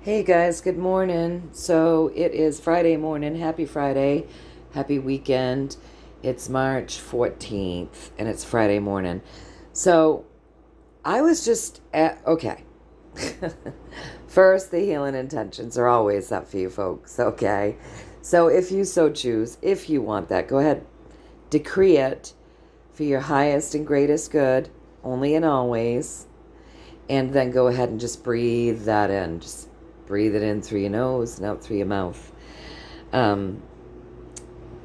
Hey guys, good morning. So it is Friday morning. Happy Friday. Happy weekend. It's March 14th and it's Friday morning. So I was just okay. First, the healing intentions are always up for you folks, okay? So if you so choose, if you want that, go ahead, decree it for your highest and greatest good, only and always. And then go ahead and just breathe that in. Just breathe it in through your nose and out through your mouth. Um,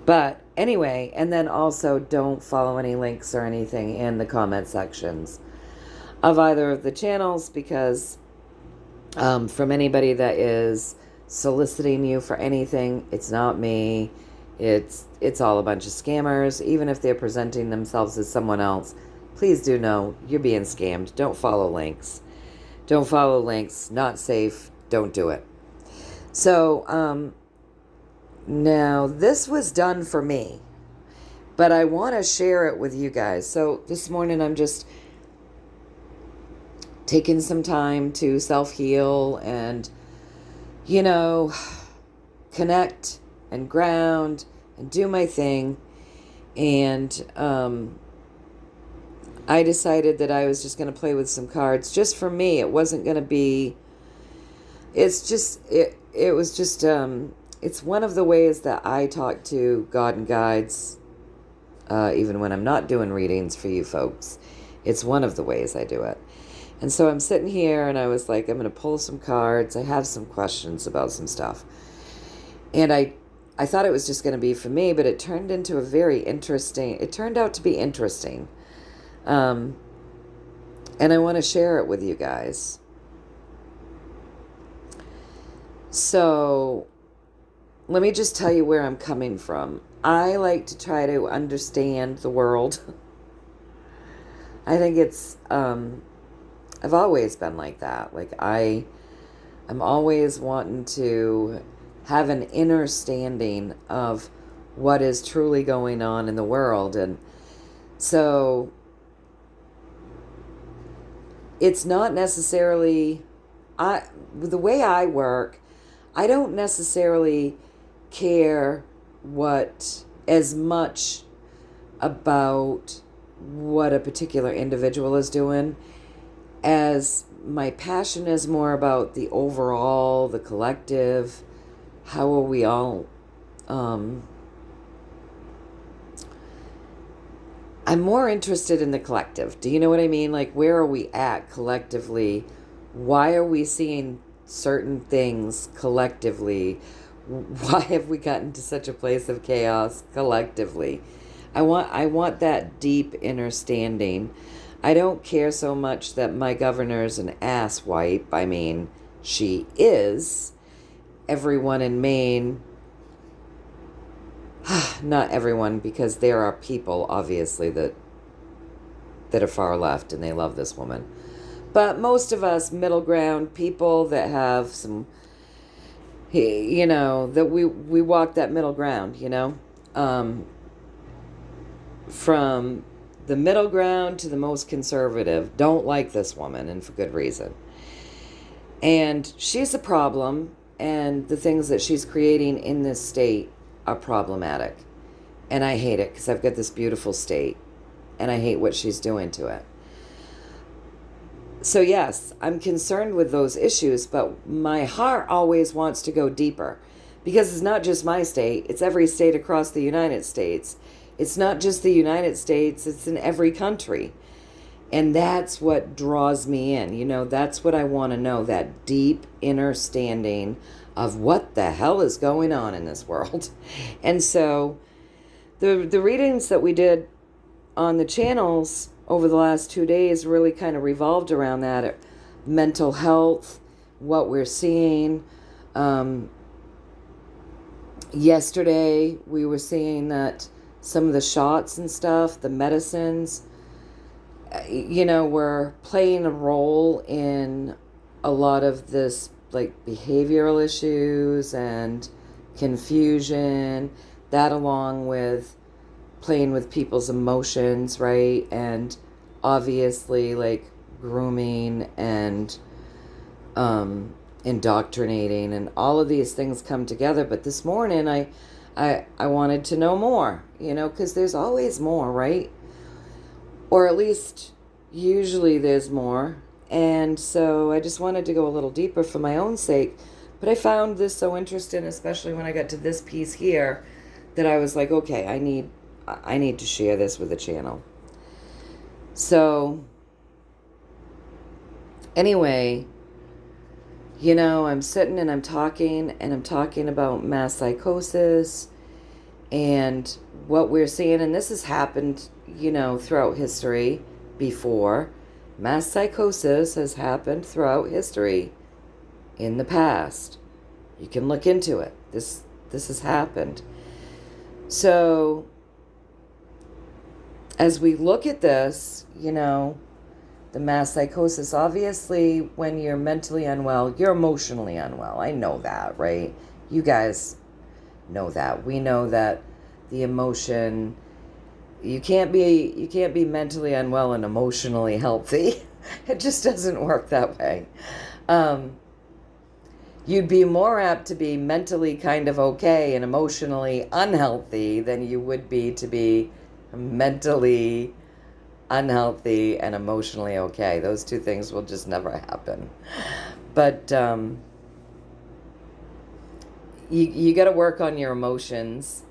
but anyway, and then also don't follow any links or anything in the comment sections of either of the channels because from anybody that is soliciting you for anything, it's not me. It's all a bunch of scammers. Even if they're presenting themselves as someone else, please do know you're being scammed. Don't follow links. Don't follow links. Not safe. Don't do it. So, now this was done for me, but I want to share it with you guys. So this morning I'm just taking some time to self-heal and, connect and ground and do my thing. And, I decided that I was just going to play with some cards just for me. It wasn't going to be, it was just, it's one of the ways that I talk to God and guides, even when I'm not doing readings for you folks. It's one of the ways I do it. And so I'm sitting here and I was like, I'm going to pull some cards. I have some questions about some stuff. And I thought it was just going to be for me, but it turned out to be interesting. And I want to share it with you guys. So let me just tell you where I'm coming from. I like to try to understand the world. I think it's, I've always been like that. Like I'm always wanting to have an inner standing of what is truly going on in the world. And so it's not necessarily, the way I work, I don't necessarily care as much about what a particular individual is doing, as my passion is more about the overall, the collective. How are we all, I'm more interested in the collective. Do you know what I mean? Like, where are we at collectively? Why are we seeing certain things collectively? Why have we gotten to such a place of chaos collectively? I want that deep understanding. I don't care so much that my governor's an asswipe. I mean, she is. Everyone in Maine, not everyone, because there are people, obviously, that are far left and they love this woman. But most of us middle ground people that have some, that we walk that middle ground, from the middle ground to the most conservative, don't like this woman, and for good reason. And she's a problem, and the things that she's creating in this state are problematic. And I hate it because I've got this beautiful state, and I hate what she's doing to it. So yes, I'm concerned with those issues, but my heart always wants to go deeper, because it's not just my state, it's every state across the United States. It's not just the United States, it's in every country. And that's what draws me in. That's what I want to know, that deep inner standing of what the hell is going on in this world. And so the readings that we did on the channels over the last 2 days really kind of revolved around that. Mental health, what we're seeing. Yesterday, we were seeing that some of the shots and stuff, the medicines, were playing a role in a lot of this, like, behavioral issues and confusion, that along with playing with people's emotions, right? And obviously, like, grooming and indoctrinating, and all of these things come together. But this morning I wanted to know more, because there's always more, right? Or at least usually there's more. And so I just wanted to go a little deeper for my own sake. But I found this so interesting, especially when I got to this piece here, that I was like, okay, I need to share this with the channel. So anyway, I'm sitting and I'm talking about mass psychosis and what we're seeing. And this has happened, throughout history before. Mass psychosis has happened throughout history in the past. You can look into it. This has happened. So as we look at this, the mass psychosis, obviously when you're mentally unwell, you're emotionally unwell. I know that, right? You guys know that. We know that the emotion, you can't be mentally unwell and emotionally healthy. It just doesn't work that way. You'd be more apt to be mentally kind of okay and emotionally unhealthy than you would be to be mentally unhealthy and emotionally okay. Those two things will just never happen. But you got to work on your emotions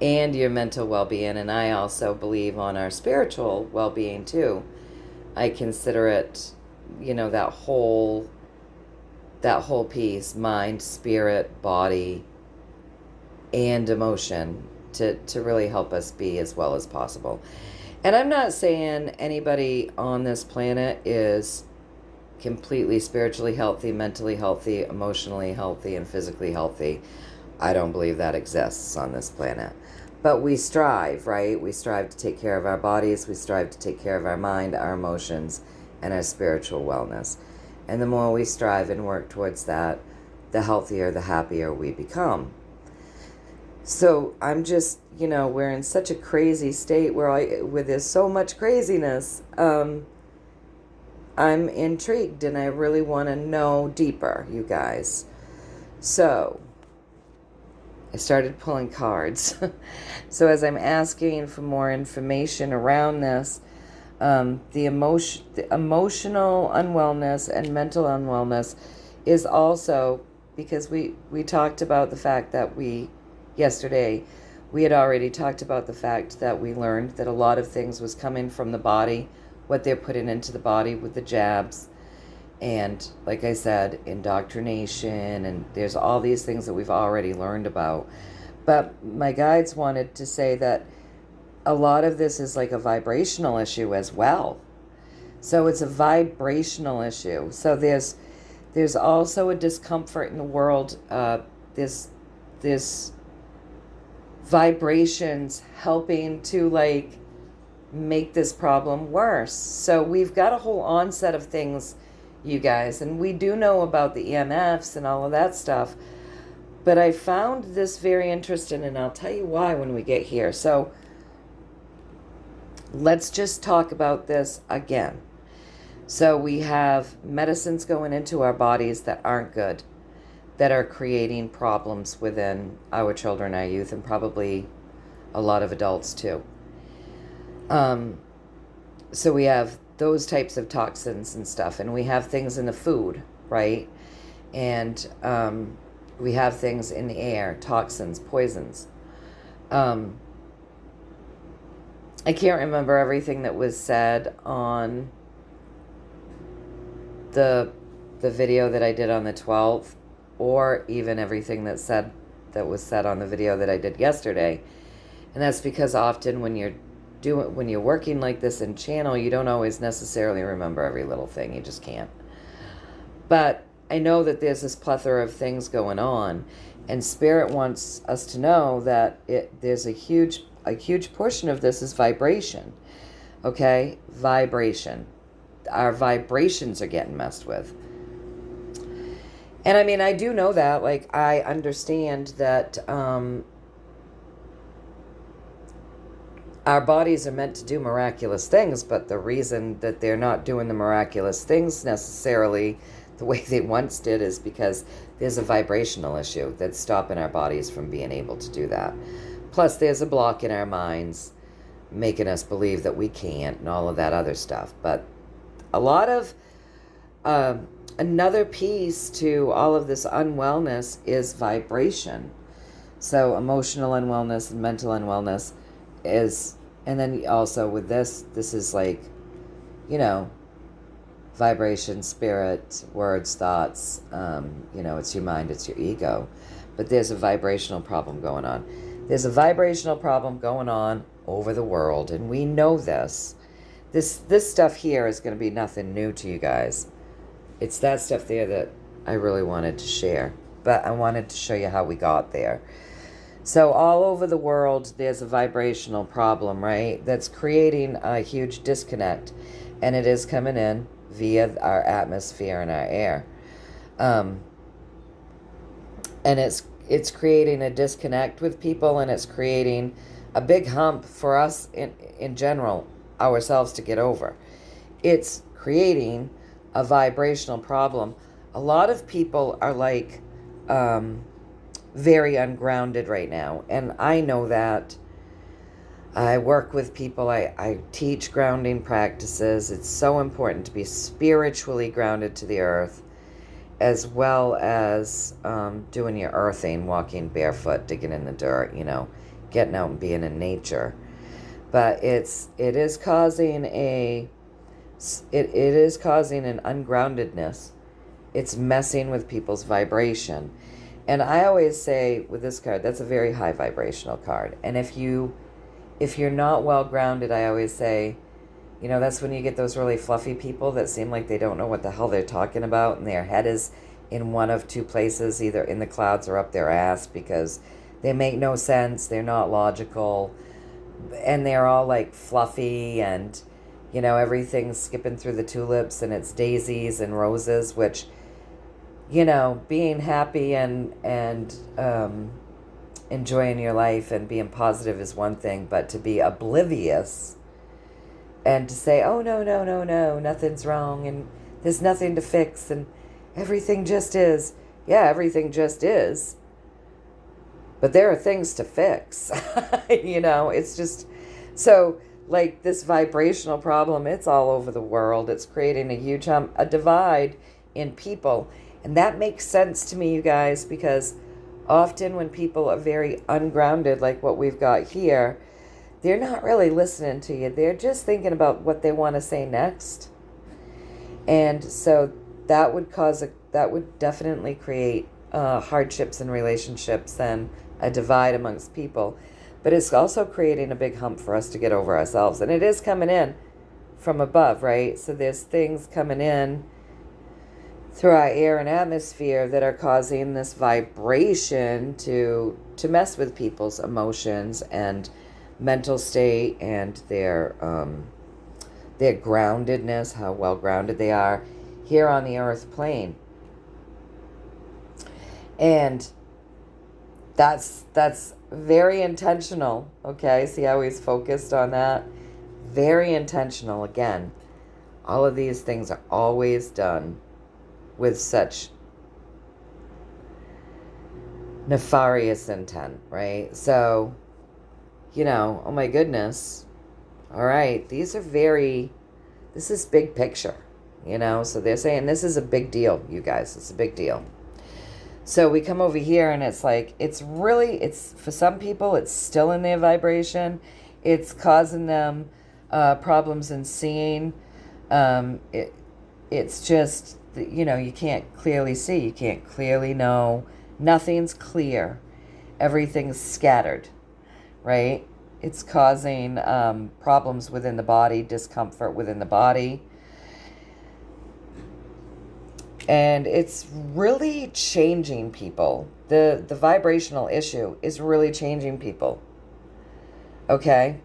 and your mental well-being, and I also believe on our spiritual well-being too. I consider it, that whole piece, mind, spirit, body, and emotion, to really help us be as well as possible. And I'm not saying anybody on this planet is completely spiritually healthy, mentally healthy, emotionally healthy, and physically healthy. I don't believe that exists on this planet. But we strive, right? We strive to take care of our bodies. We strive to take care of our mind, our emotions, and our spiritual wellness. And the more we strive and work towards that, the healthier, the happier we become. So I'm just, we're in such a crazy state where there's so much craziness. I'm intrigued and I really want to know deeper, you guys. So I started pulling cards. So as I'm asking for more information around this, the emotional unwellness and mental unwellness is also because we talked about the fact that yesterday we had already talked about the fact that we learned that a lot of things was coming from the body, what they're putting into the body with the jabs, and like I said, indoctrination, and there's all these things that we've already learned about. But my guides wanted to say that a lot of this is like a vibrational issue as well. So it's a vibrational issue. So there's also a discomfort in the world. This vibrations helping to make this problem worse. So we've got a whole onset of things, you guys, and we do know about the EMFs and all of that stuff. But I found this very interesting, and I'll tell you why when we get here. So let's just talk about this again. So we have medicines going into our bodies that aren't good, that are creating problems within our children, our youth, and probably a lot of adults too. So we have those types of toxins and stuff, and we have things in the food, right? And we have things in the air, toxins, poisons. I can't remember everything that was said on the video that I did on the 12th, or even everything that was said on the video that I did yesterday. And that's because often when you're working like this in channel, you don't always necessarily remember every little thing. You just can't. But I know that there's this plethora of things going on, and Spirit wants us to know that there's a huge portion of this is vibration. Okay? Vibration. Our vibrations are getting messed with. And I mean, I do know that, I understand that our bodies are meant to do miraculous things, but the reason that they're not doing the miraculous things necessarily the way they once did is because there's a vibrational issue that's stopping our bodies from being able to do that. Plus, there's a block in our minds making us believe that we can't and all of that other stuff. But a lot of another piece to all of this unwellness is vibration. So emotional unwellness and mental unwellness is, and then also with this is like, vibration, spirit, words, thoughts, it's your mind, it's your ego. But there's a vibrational problem going on. There's a vibrational problem going on over the world, and we know this. This stuff here is going to be nothing new to you guys. It's that stuff there that I really wanted to share. But I wanted to show you how we got there. So all over the world, there's a vibrational problem, right? That's creating a huge disconnect. And it is coming in via our atmosphere and our air. And it's creating a disconnect with people, and it's creating a big hump for us in general, ourselves, to get over. It's creating a vibrational problem. A lot of people are like very ungrounded right now, and I know that. I work with people, I teach grounding practices. It's so important to be spiritually grounded to the earth, as well as doing your earthing, walking barefoot, digging in the dirt, getting out and being in nature. But it is causing an ungroundedness. It's messing with people's vibration. And I always say with this card, that's a very high vibrational card. And if you're not well grounded, I always say, that's when you get those really fluffy people that seem like they don't know what the hell they're talking about, and their head is in one of two places, either in the clouds or up their ass, because they make no sense, they're not logical, and they're all like fluffy, and everything's skipping through the tulips, and it's daisies and roses, which, being happy and enjoying your life and being positive is one thing, but to be oblivious and to say, oh, no, nothing's wrong, and there's nothing to fix, and everything just is. Yeah, everything just is. But there are things to fix. It's just, so like this vibrational problem, it's all over the world. It's creating a huge a divide in people. And that makes sense to me, you guys, because often when people are very ungrounded, like what we've got here, they're not really listening to you. They're just thinking about what they want to say next. And so that would definitely create hardships in relationships and a divide amongst people. But it's also creating a big hump for us to get over ourselves. And it is coming in from above, right? So there's things coming in through our air and atmosphere that are causing this vibration to mess with people's emotions and mental state and their groundedness, how well grounded they are here on the earth plane. And that's very intentional, okay? See how he's focused on that? Very intentional. Again, all of these things are always done with such nefarious intent, right? So, oh my goodness. All right, this is big picture, so they're saying this is a big deal, you guys. It's a big deal. So we come over here and it's like, it's for some people, it's still in their vibration. It's causing them problems in seeing. It's just, you can't clearly see. You can't clearly know. Nothing's clear. Everything's scattered, right? It's causing problems within the body, discomfort within the body. And it's really changing people. The vibrational issue is really changing people. Okay?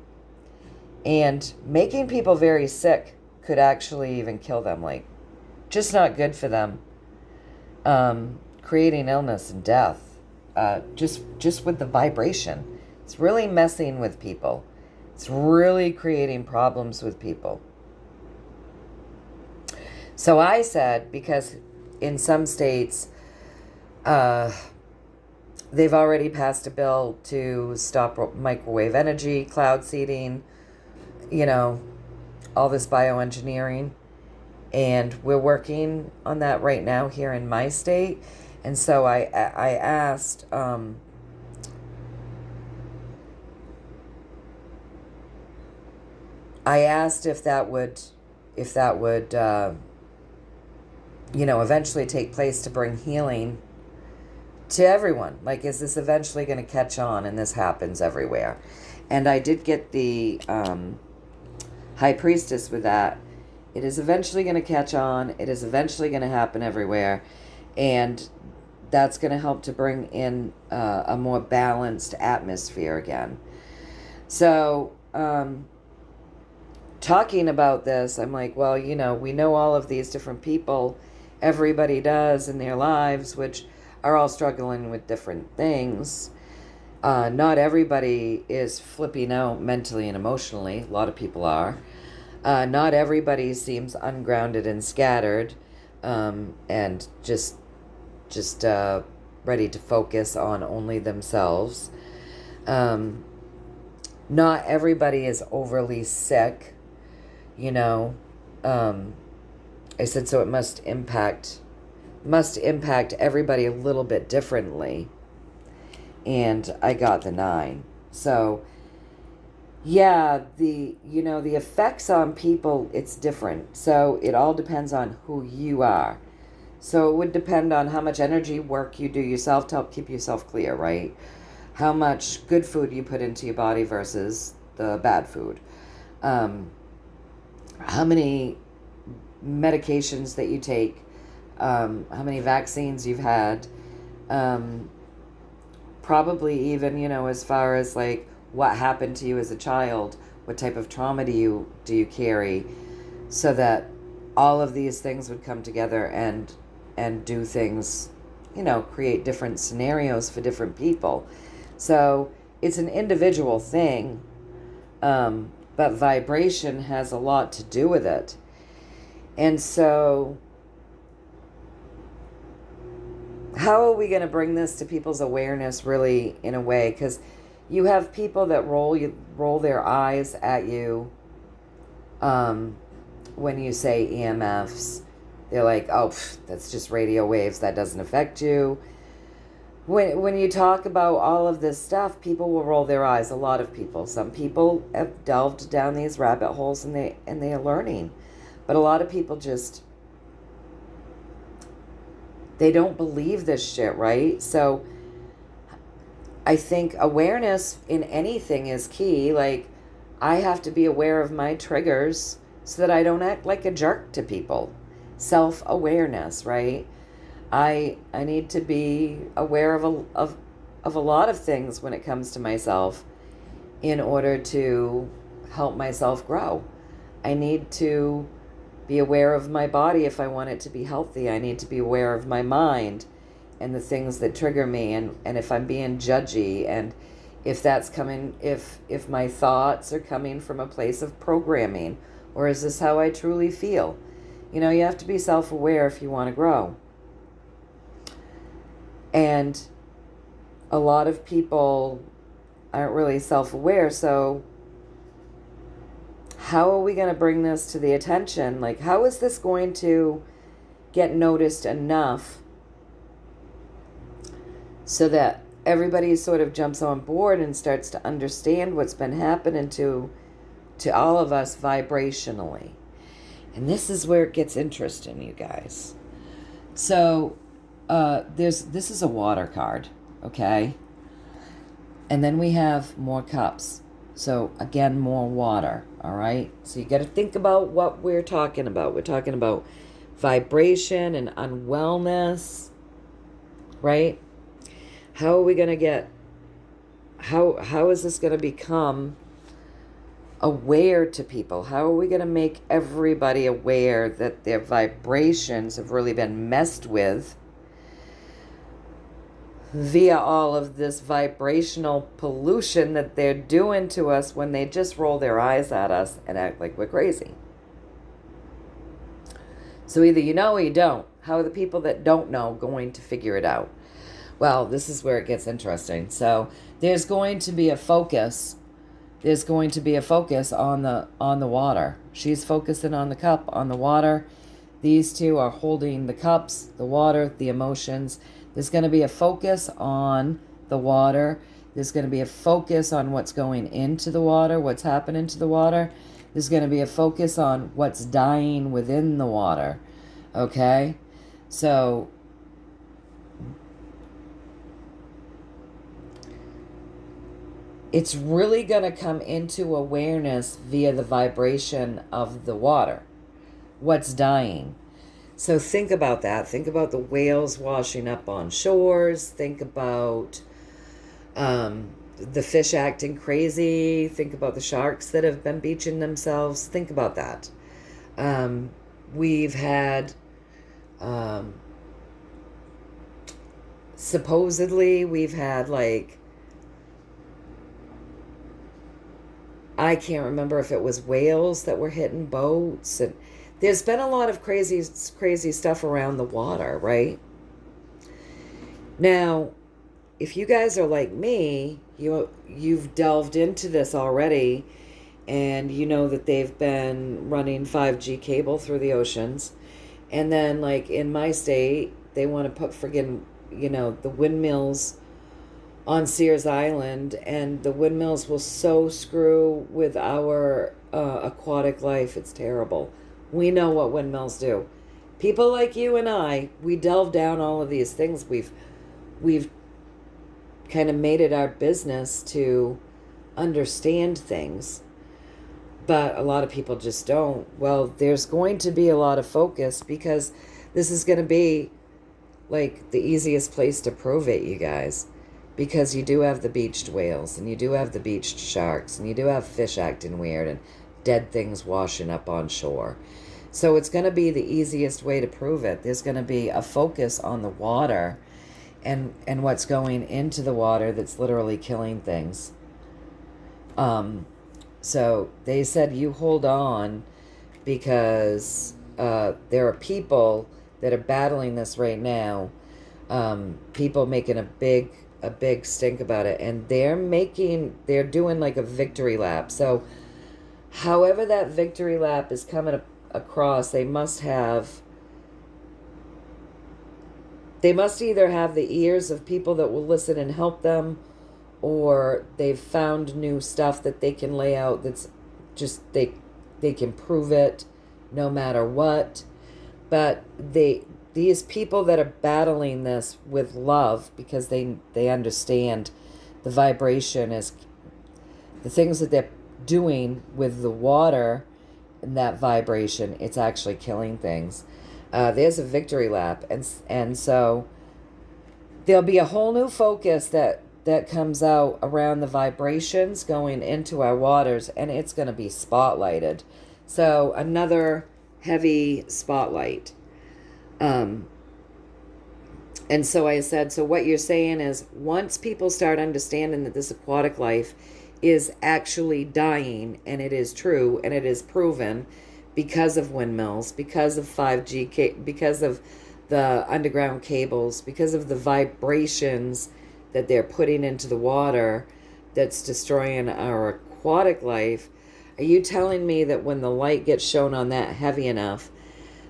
And making people very sick could actually even kill them. Like, just not good for them. Creating illness and death. Just with the vibration. It's really messing with people. It's really creating problems with people. So I said, because in some states, they've already passed a bill to stop microwave energy, cloud seeding, all this bioengineering. And we're working on that right now here in my state. And so I asked, if that would, eventually take place to bring healing to everyone. Like, is this eventually going to catch on? And this happens everywhere. And I did get the High Priestess with that. It is eventually going to catch on. It is eventually going to happen everywhere. And that's going to help to bring in a more balanced atmosphere again. So, talking about this, I'm like, well, we know all of these different people. Everybody does in their lives, which are all struggling with different things. Not everybody is flipping out mentally and emotionally. A lot of people are. Not everybody seems ungrounded and scattered, and just ready to focus on only themselves. Not everybody is overly sick, I said, so it must impact everybody a little bit differently. And I got the 9. So yeah, the effects on people, it's different. So it all depends on who you are. So it would depend on how much energy work you do yourself to help keep yourself clear, right? How much good food you put into your body versus the bad food. How many medications that you take, how many vaccines you've had, probably even, as far as like what happened to you as a child, what type of trauma do you carry, so that all of these things would come together and do things, create different scenarios for different people. So it's an individual thing, but vibration has a lot to do with it. And so how are we going to bring this to people's awareness really in a way? Because you have people that roll their eyes at you when you say EMFs. They're like, oh, that's just radio waves. That doesn't affect you. When you talk about all of this stuff, people will roll their eyes. A lot of people. Some people have delved down these rabbit holes and they are learning. But a lot of people just, they don't believe this shit, right? So I think awareness in anything is key. Like, I have to be aware of my triggers so that I don't act like a jerk to people. Self-awareness, right? I need to be aware of a lot of things when it comes to myself in order to help myself grow. I need to be aware of my body if I want it to be healthy. I need to be aware of my mind and the things that trigger me, and if I'm being judgy, and if that's coming, if my thoughts are coming from a place of programming, or is this how I truly feel? You have to be self-aware if you want to grow. And a lot of people aren't really self-aware, so how are we going to bring this to the attention? Like, how is this going to get noticed enough so that everybody sort of jumps on board and starts to understand what's been happening to all of us vibrationally? And this is where it gets interesting, you guys. So this is a water card, okay? And then we have more cups. So again, more water, all right? So you got to think about what we're talking about. We're talking about vibration and unwellness, right? How are we going to get, how is this going to become aware to people? How are we going to make everybody aware that their vibrations have really been messed with via all of this vibrational pollution that they're doing to us when they just roll their eyes at us and act like we're crazy? So either you know or you don't. How are the people that don't know going to figure it out? Well, this is where it gets interesting. So there's going to be a focus. There's going to be a focus on the water. She's focusing on the cup, on the water. These two are holding the cups, the water, the emotions. There's going to be a focus on the water. There's going to be a focus on what's going into the water, what's happening to the water. There's going to be a focus on what's dying within the water. Okay? So it's really going to come into awareness via the vibration of the water. What's dying. So think about that. Think about the whales washing up on shores. Think about the fish acting crazy. Think about the sharks that have been beaching themselves. Think about that. We've had supposedly we've had like, I can't remember if it was whales that were hitting boats, and there's been a lot of crazy stuff around the water, right? Now, if you guys are like me, you've delved into this already, and you know that they've been running 5G cable through the oceans, and then like in my state, they want to put friggin', the windmills on Sears Island, and the windmills will so screw with our aquatic life. It's terrible. We know what windmills do. People like you and I, we delve down all of these things. We've kind of made it our business to understand things, but a lot of people just don't. Well, there's going to be a lot of focus because this is going to be like the easiest place to prove it, you guys. Because you do have the beached whales, and you do have the beached sharks, and you do have fish acting weird, and dead things washing up on shore. So it's going to be the easiest way to prove it. There's going to be a focus on the water and what's going into the water that's literally killing things. So they said you hold on because there are people that are battling this right now. People making a big stink about it, and they're doing like a victory lap. So however that victory lap is coming across, they must either have the ears of people that will listen and help them, or they've found new stuff that they can lay out that's just they can prove it no matter what. But these people that are battling this with love, because they understand the vibration is the things that they're doing with the water and that vibration, it's actually killing things. There's a victory lap, and so there'll be a whole new focus that comes out around the vibrations going into our waters, and it's going to be spotlighted. So another heavy spotlight. And so I said, so what you're saying is once people start understanding that this aquatic life is actually dying, and it is true, and it is proven because of windmills, because of 5G, because of the underground cables, because of the vibrations that they're putting into the water that's destroying our aquatic life. Are you telling me that when the light gets shown on that heavy enough,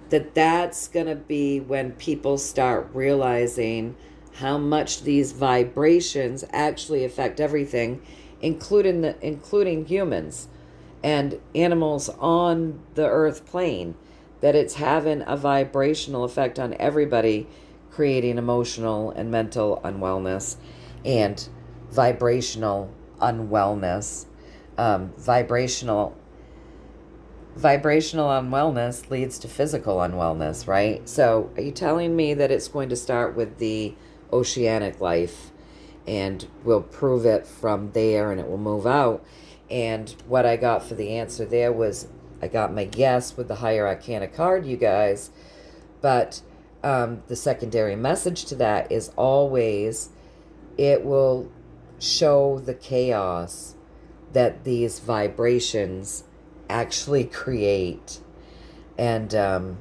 that's going to be when people start realizing how much these vibrations actually affect everything, including humans and animals on the earth plane, that it's having a vibrational effect on everybody, creating emotional and mental unwellness and vibrational unwellness. Vibrational unwellness leads to physical unwellness, right? So are you telling me that it's going to start with the oceanic life, and we'll prove it from there, and it will move out? And what I got for the answer there was, I got my guess with the higher arcana card, you guys, but the secondary message to that is always, it will show the chaos that these vibrations actually create. And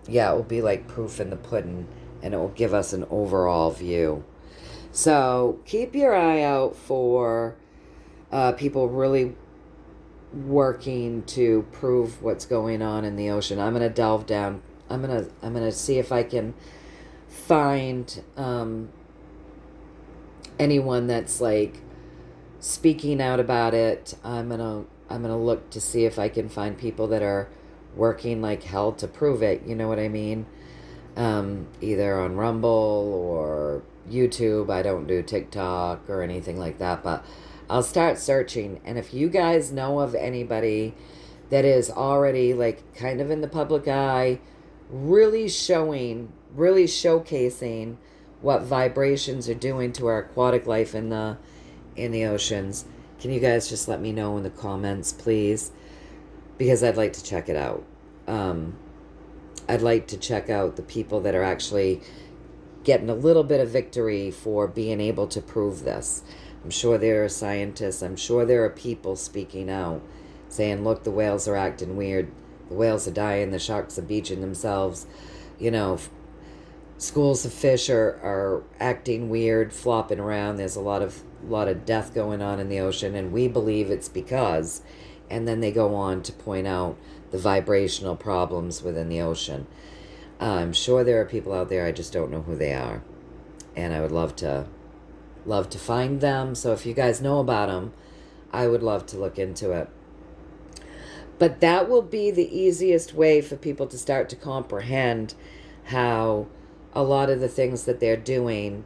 yeah, it will be like proof in the pudding, and it will give us an overall view. So keep your eye out for people really working to prove what's going on in the ocean. I'm gonna delve down. I'm gonna see if I can find anyone that's like speaking out about it. I'm gonna look to see if I can find people that are working like hell to prove it. You know what I mean? Either on Rumble or YouTube. I don't do TikTok or anything like that, but I'll start searching. And if you guys know of anybody that is already like kind of in the public eye, really showcasing what vibrations are doing to our aquatic life in the oceans, can you guys just let me know in the comments, please? Because I'd like to check it out. I'd like to check out the people that are actually getting a little bit of victory for being able to prove this. I'm sure there are scientists. I'm sure there are people speaking out, saying, look, the whales are acting weird. The whales are dying. The sharks are beaching themselves. You know, schools of fish are acting weird, flopping around. There's a lot of death going on in the ocean, and we believe it's because. And then they go on to point out the vibrational problems within the ocean. I'm sure there are people out there. I just don't know who they are, and I would love to find them. So if you guys know about them, I would love to look into it. But that will be the easiest way for people to start to comprehend how a lot of the things that they're doing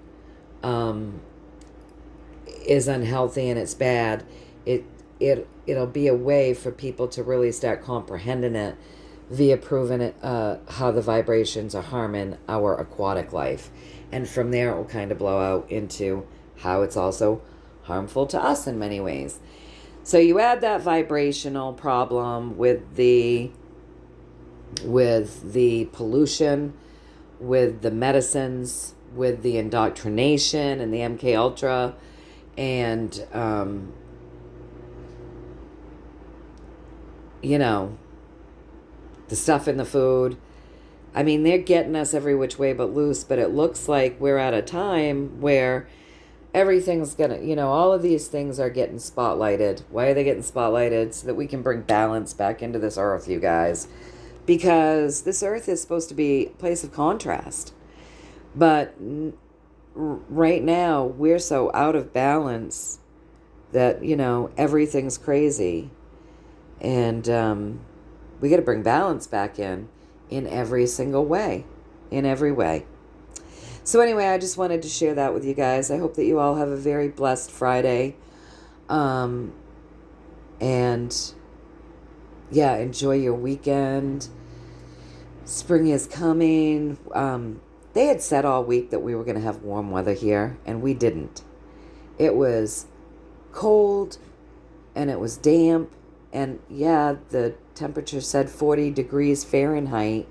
is unhealthy and it's bad. It'll be a way for people to really start comprehending it via proving it, how the vibrations are harming our aquatic life. And from there, it will kind of blow out into how it's also harmful to us in many ways. So you add that vibrational problem with the pollution, with the medicines, with the indoctrination and the MK Ultra, and the stuff in the food. I mean, they're getting us every which way but loose, but it looks like we're at a time where everything's gonna, all of these things are getting spotlighted. Why are they getting spotlighted? So that we can bring balance back into this earth, you guys. Because this earth is supposed to be a place of contrast. But right now, we're so out of balance that, everything's crazy. And we got to bring balance back in every single way. In every way. So anyway, I just wanted to share that with you guys. I hope that you all have a very blessed Friday. And yeah, enjoy your weekend. Spring is coming. They had said all week that we were going to have warm weather here, and we didn't. It was cold, and it was damp, and yeah, the temperature said 40 degrees Fahrenheit,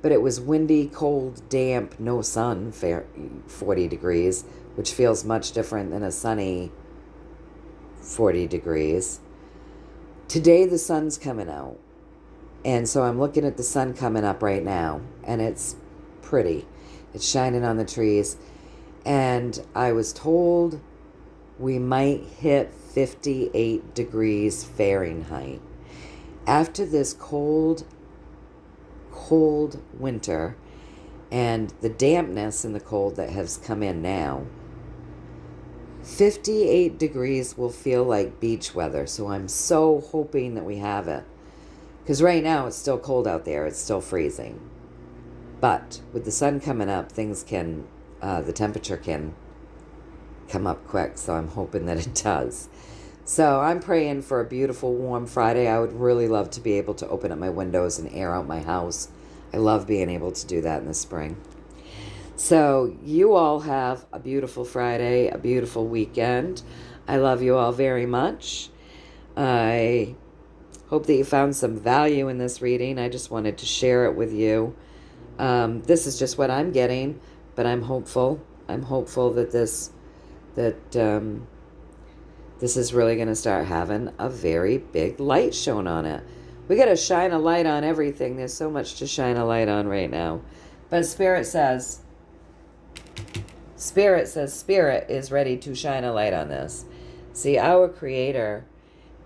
but it was windy, cold, damp, no sun, 40 degrees, which feels much different than a sunny 40 degrees. Today the sun's coming out, and so I'm looking at the sun coming up right now, and it's pretty. It's shining on the trees, and I was told we might hit 58 degrees Fahrenheit. After this cold winter and the dampness and the cold that has come in now, 58 degrees will feel like beach weather. So I'm so hoping that we have it. Because right now it's still cold out there. It's still freezing. But with the sun coming up, the temperature can come up quick. So I'm hoping that it does. So I'm praying for a beautiful, warm Friday. I would really love to be able to open up my windows and air out my house. I love being able to do that in the spring. So you all have a beautiful Friday, a beautiful weekend. I love you all very much. I hope that you found some value in this reading. I just wanted to share it with you. This is just what I'm getting, but I'm hopeful. I'm hopeful that this is really going to start having a very big light shown on it. We got to shine a light on everything. There's so much to shine a light on right now. But Spirit says Spirit is ready to shine a light on this. See, our Creator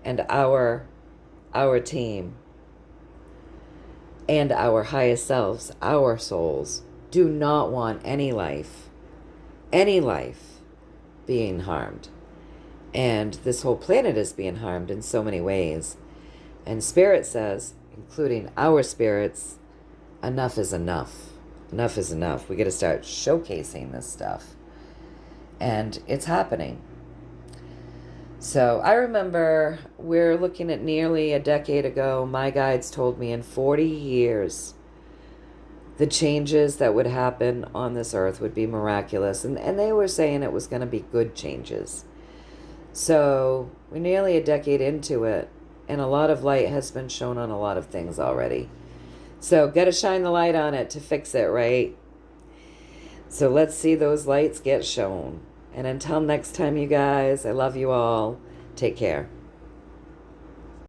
and our team and our highest selves, our souls, do not want any life being harmed. And this whole planet is being harmed in so many ways. And Spirit says, including our spirits, enough is enough. Enough is enough. We got to start showcasing this stuff. And it's happening. So I remember we're looking at nearly a decade ago, my guides told me in 40 years, the changes that would happen on this earth would be miraculous. And they were saying it was going to be good changes. So we're nearly a decade into it, and a lot of light has been shown on a lot of things already. So got to shine the light on it to fix it, right? So let's see those lights get shown. And until next time, you guys, I love you all. Take care.